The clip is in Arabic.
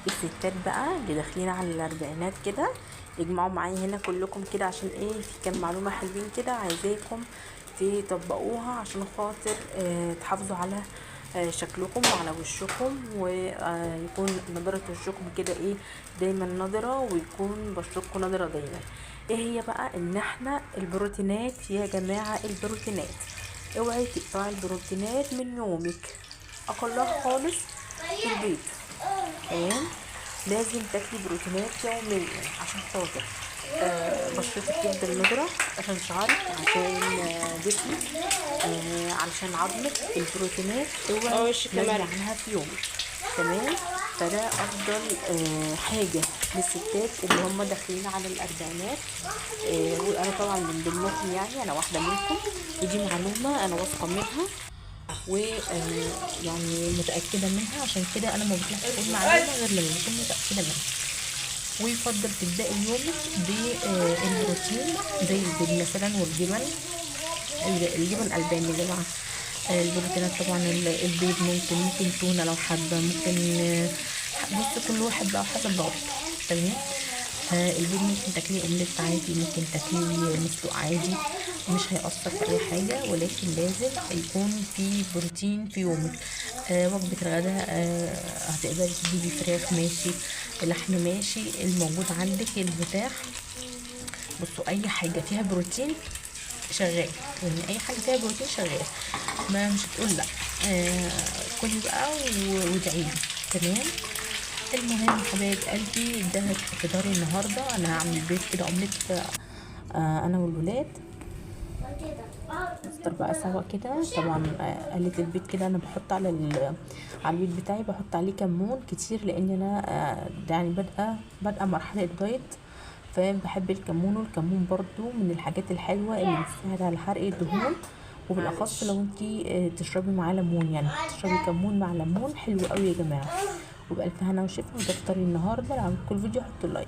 الستات بقى اللي داخلين على الاربعينات كده اجمعوا معايا هنا كلكم كده، عشان ايه؟ في كام معلومه حلوين كده عايزاكم تطبقوها عشان خاطر تحافظوا على شكلكم وعلى وشكم، ويكون نضاره وشكم كده ايه دايما نضره، ويكون بشرتكم نضره دايما. ايه هي بقى؟ ان احنا البروتينات يا جماعه، البروتينات اوعي تقطعي البروتينات من يومك، اقلها خالص في البيت. تمام؟ لازم تاكلي بروتينات يوميا عشان خاطر بشرتك تفضل نضرة، عشان شعرك، عشان جسمك، علشان عظمك. البروتينات اوعي تنزلي عنها في يومك. تمام؟ فده افضل حاجة للستات اللي هم داخلين على الاربعينات، وانا طبعا من ضمنكم، يعني انا واحدة منكم، ودي معلومة انا واثقة منها ويعني متأكدة منها. عشان كده انا ما بطلعش اقول معلومة غير لما بكون متأكدة منها. ويفضل تبدأي يومك بالبروتين زي البيض مثلا والجبن. الجبن ألبان يا جماعة. البروتينات طبعا البيض، ممكن تونة لو حابة، ممكن بص كل واحد بقى حسب رغبته. تمام؟ البيض ممكن تاكليه اومليت عادي، ممكن تاكليه مسلوق عادي، مش هيأثر في اي حاجة، ولكن لازم يكون في بروتين في يومك. وجبة الغداء هتقدري تجيبي فراخ ماشي، لحم ماشي، الموجود عندك المتاح. بصوا اي حاجة فيها بروتين شغال، يعني اي حاجة فيها بروتين شغال، ما مش هتقول لا. كلي بقى وادعيلي. تمام؟ المهم حبايب قلبي، ده فطاري النهارده. انا هعمل بيض كده اومليت انا والولاد، نفطر بقى سوا كده. طبعا قلة البيض كده انا بحط على البيض بتاعي بحط عليه كمون كتير، لان انا يعني بادئه مرحله دايت، فبحب الكمون. والكمون برضو من الحاجات الحلوه اللي بتساعد على حرق الدهون، وبالاخص لو انتي تشربي معاه ليمون، يعني تشربي كمون مع ليمون حلو قوي يا جماعه. وبألف هنا وشفا. وده فطاري النهارده. لو عجبكم الفيديو حطوا لايك.